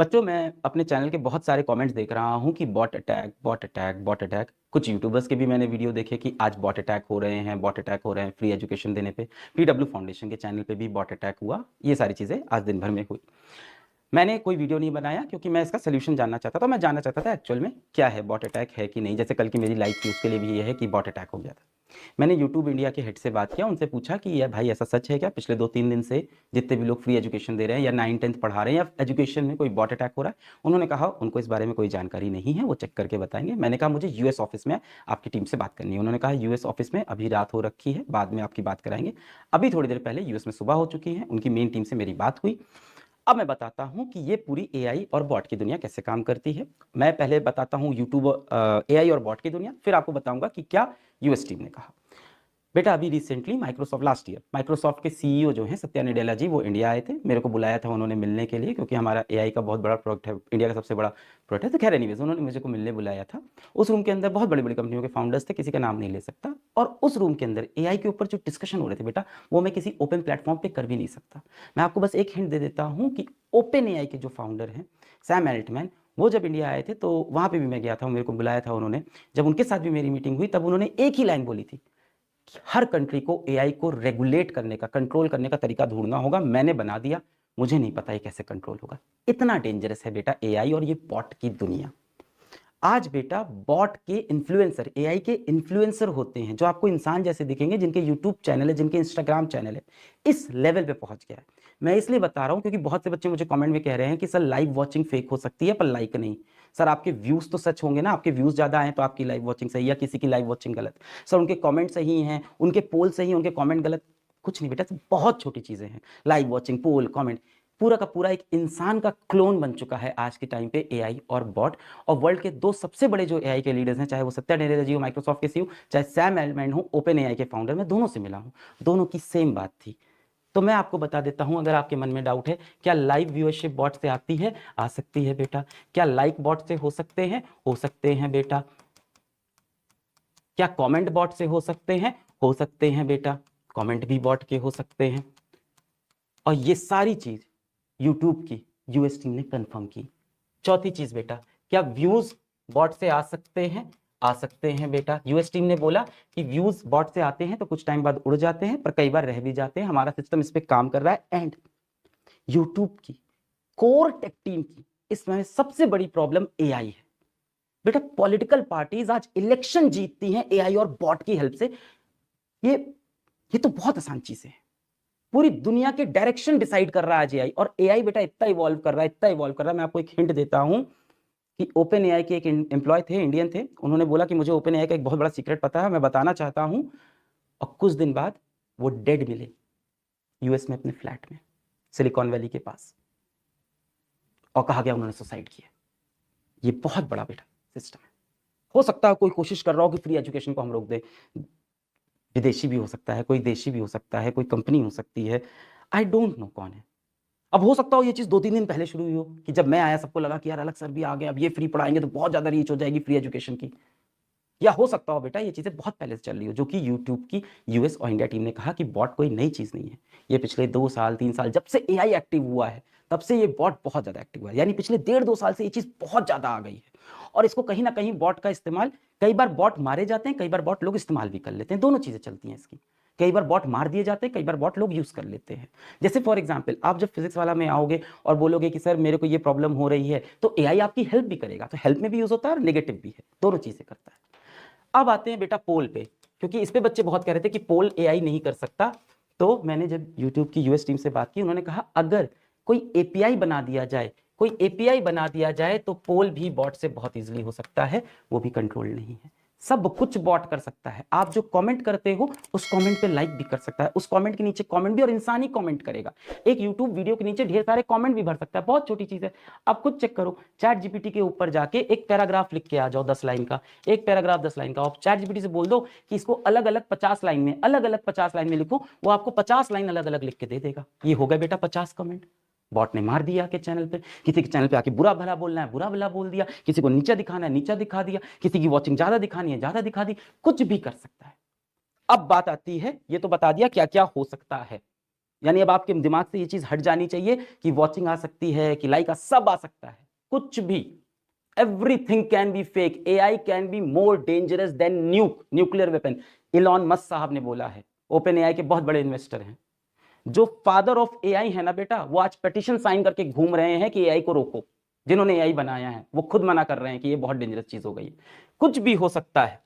बच्चों, मैं अपने चैनल के बहुत सारे कमेंट्स देख रहा हूँ कि bot attack, bot attack, bot attack. कुछ यूट्यूबर्स के भी मैंने वीडियो देखे कि आज बॉट अटैक हो रहे हैं, बॉट अटैक हो रहे हैं फ्री एजुकेशन देने पे। पीडब्ल्यू फाउंडेशन के चैनल पे भी बॉट अटैक हुआ। ये सारी चीज़ें आज दिन भर में हुई। मैंने कोई वीडियो नहीं बनाया क्योंकि मैं इसका सोल्यूशन जानना चाहता था। मैं जानना चाहता था एक्चुअल में क्या है, बॉट अटैक है कि नहीं। जैसे कल की मेरी लाइव थी, उसके लिए भी ये है कि बॉट अटैक हो गया था। मैंने यूट्यूब इंडिया के हेड से बात किया, उनसे पूछा कि यार भाई ऐसा सच है क्या, पिछले 2-3 दिन से जितने भी लोग फ्री एजुकेशन दे रहे हैं या 9-10th पढ़ा रहे हैं या एजुकेशन में कोई बॉट अटैक हो रहा है। उन्होंने कहा उनको इस बारे में कोई जानकारी नहीं है, वो चेक करके बताएंगे। मैंने कहा मुझे यूएस ऑफिस में आपकी टीम से बात करनी है। उन्होंने कहा यूएस ऑफिस में अभी रात हो रखी है, बाद में आपकी बात कराएंगे। अभी थोड़ी देर पहले यूएस में सुबह हो चुकी है, उनकी मेन टीम से मेरी बात हुई। अब मैं बताता हूं कि ये पूरी एआई और बॉट की दुनिया कैसे काम करती है। मैं पहले बताता हूं यूट्यूब, एआई और बॉट की दुनिया, फिर आपको बताऊंगा कि क्या यूएस टीम ने कहा। बेटा अभी recently Microsoft, last year Microsoft के सीईओ जो हैं सत्या नडेला जी, वो इंडिया आए थे। मेरे को बुलाया था उन्होंने मिलने के लिए, क्योंकि हमारा एआई का बहुत बड़ा प्रोडक्ट है, इंडिया का सबसे बड़ा प्रोडक्ट है। तो खैर एनीवेज उन्होंने मुझे को मिलने बुलाया था। उस रूम के अंदर बहुत बड़ी बड़ी कंपनियों के फाउंडर्स थे, किसी का नाम नहीं ले सकता। और उस रूम के अंदर एआई के ऊपर जो डिस्कशन हो रहे थे बेटा, वो मैं किसी ओपन प्लेटफॉर्म पे कर भी नहीं सकता। मैं आपको बस एक हिंट दे देता हूँ कि ओपन एआई के जो फाउंडर हैं सैम एल्टमैन, वो जब इंडिया आए थे तो वहाँ पे भी मैं गया था, मेरे को बुलाया था उन्होंने। जब उनके साथ भी मेरी मीटिंग हुई तब उन्होंने एक ही लाइन बोली थी कि हर कंट्री को एआई को रेगुलेट करने का, कंट्रोल करने का तरीका ढूंढना होगा। मैंने बना दिया, मुझे नहीं पता ये कैसे कंट्रोल होगा। इतना डेंजरस है बेटा एआई और ये बॉट की दुनिया। आज बेटा बॉट के इन्फ्लुएंसर, एआई के इन्फ्लुएंसर होते हैं जो आपको इंसान जैसे दिखेंगे, जिनके यूट्यूब चैनल है, जिनके इंस्टाग्राम चैनल है। इस लेवल पे पहुंच गया है। मैं इसलिए बता रहा हूं क्योंकि बहुत से बच्चे मुझे कमेंट में कह रहे हैं कि सर लाइव वॉचिंग फेक हो सकती है पर लाइक नहीं। सर आपके व्यूज तो सच होंगे ना, आपके व्यूज ज्यादा आए तो आपकी लाइव वॉचिंग सही या किसी की लाइव वॉचिंग गलत। सर उनके कमेंट सही हैं, उनके पोल सही हैं, उनके कमेंट गलत। कुछ नहीं बेटा, बहुत छोटी चीजें हैं। लाइव वॉचिंग, पोल, कमेंट, पूरा का पूरा एक इंसान का क्लोन बन चुका है आज के टाइम पे एआई और बॉट। और वर्ल्ड के दो सबसे बड़े जो एआई के लीडर्स हैं, चाहे वो सत्या नडेला जी हो माइक्रोसॉफ्ट के सीईओ, चाहे सैम एल्टमैन हो ओपन एआई के फाउंडर, मैं दोनों से मिला हूं, दोनों की सेम बात थी। तो मैं आपको बता देता हूं, अगर आपके मन में डाउट है, क्या लाइव व्यूअरशिप बॉट से आती है? आ सकती है बेटा। क्या लाइक बॉट से हो सकते हैं? हो सकते हैं बेटा। क्या कमेंट बॉट से हो सकते हैं? हो सकते हैं बेटा। कमेंट भी बॉट के हो सकते हैं। और ये सारी चीज यूट्यूब की यूएस टीम ने कंफर्म की। चौथी चीज बेटा, क्या व्यूज बॉट से आ सकते हैं? आ सकते हैं बेटा। यूएस टीम ने बोला कि व्यूज बॉट से आते हैं तो कुछ टाइम बाद उड़ जाते हैं, पर कई बार रह भी जाते हैं। हमारा सिस्टम इस पे काम कर रहा है। एंड यूट्यूब की कोर टेक टीम की इसमें सबसे बड़ी प्रॉब्लम एआई है बेटा। पॉलिटिकल पार्टीज आज इलेक्शन जीतती हैं एआई और बॉट की हेल्प से। ये ये तो बहुत आसान चीज है। पूरी दुनिया के डायरेक्शन डिसाइड कर रहा है आज एआई। और एआई बेटा इतना इवॉल्व कर रहा है, इतना इवॉल्व कर रहा है। मैं आपको एक हिंट देता हूं कि ओपन एआई के एक एम्प्लॉय थे, इंडियन थे। उन्होंने बोला कि मुझे ओपन एआई का एक बहुत बड़ा सीक्रेट पता है, मैं बताना चाहता हूं। और कुछ दिन बाद वो डेड मिले यूएस में अपने फ्लैट में, सिलिकॉन वैली के पास। और कहा गया उन्होंने सुसाइड किया। ये बहुत बड़ा बेटा सिस्टम है। हो सकता है कोई कोशिश कर रहा हो कि फ्री एजुकेशन को हम रोक दें। विदेशी भी हो सकता है, कोई देशी भी हो सकता है, कोई कंपनी हो सकती है। आई डोंट नो कौन है। अब हो सकता हो ये चीज 2-3 दिन पहले शुरू हुई हो कि जब मैं आया सबको लगा कि यार अलग सर भी आ गए, अब ये फ्री पढ़ाएंगे तो बहुत ज्यादा रीच हो जाएगी फ्री एजुकेशन की। या हो सकता हो बेटा ये चीजें बहुत पहले से चल रही हो, जो कि यूट्यूब की यूएस और इंडिया टीम ने कहा कि बॉट कोई नई चीज नहीं है। ये पिछले 2 साल 3 साल जब से एआई एक्टिव हुआ है, तब से ये बॉट बहुत ज्यादा एक्टिव हुआ है। यानी पिछले 1.5-2 साल से ये चीज बहुत ज्यादा आ गई है। और इसको कहीं ना कहीं बॉट का इस्तेमाल, कई बार बॉट मारे जाते हैं, कई बार बॉट लोग इस्तेमाल भी कर लेते हैं। दोनों चीजें चलती हैं इसकी। कई बार बॉट मार दिए जाते हैं, कई बार बॉट लोग यूज कर लेते हैं। जैसे फॉर एग्जांपल आप जब फिजिक्स वाला में आओगे और बोलोगे कि सर मेरे को ये प्रॉब्लम हो रही है, तो एआई आपकी हेल्प भी करेगा। तो हेल्प में भी यूज होता है और नेगेटिव भी है, दोनों चीजें करता है। अब आते हैं बेटा पोल पे, क्योंकि इस पे बच्चे बहुत कह रहे थे कि पोल एआई नहीं कर सकता। तो मैंने जब यूट्यूब की यूएस टीम से बात की, उन्होंने कहा अगर कोई एपीआई बना दिया जाए, कोई एपीआई बना दिया जाए तो पोल भी बॉट से बहुत इजीली हो सकता है। वो भी कंट्रोल नहीं है, सब कुछ बॉट कर सकता है। आप जो कमेंट करते हो उस कमेंट पे लाइक भी कर सकता है, उस कमेंट के नीचे कमेंट भी, और इंसान ही कमेंट करेगा। एक यूट्यूब वीडियो के नीचे ढेर सारे कमेंट भी भर सकता है, बहुत छोटी चीज है। आप खुद चेक करो, चैट जीपीटी के ऊपर जाके एक पैराग्राफ लिख के आ जाओ 10 लाइन का, एक पैराग्राफ 10 लाइन का। आप चैट जीपीटी से बोल दो कि इसको अलग अलग 50 लाइन में, अलग अलग 50 लाइन में लिखो, वो आपको 50 लाइन अलग अलग लिख के दे देगा। ये हो गया बेटा 50 कमेंट। बॉट ने मार दिया के चैनल पे। किसी के चैनल पे आके बुरा भला बोलना है, बुरा भला बोल दिया। किसी को नीचा दिखाना है, नीचा दिखा दिया। किसी की वॉचिंग ज्यादा दिखानी है, ज्यादा दिखा दी। कुछ भी कर सकता है। अब बात आती है, ये तो बता दिया क्या क्या हो सकता है। यानी अब आपके दिमाग से ये चीज हट जानी चाहिए कि वॉचिंग आ सकती है, कि लाइक सब आ सकता है, कुछ भी। Everything can be fake, AI can be more dangerous than nuclear weapon. Elon Musk साहब ने बोला है, ओपन एआई के बहुत बड़े इन्वेस्टर हैं। जो फादर ऑफ एआई है ना बेटा, वो आज पिटीशन साइन करके घूम रहे हैं कि एआई को रोको। जिन्होंने एआई बनाया है वो खुद मना कर रहे हैं कि ये बहुत डेंजरस चीज हो गई है। कुछ भी हो सकता है,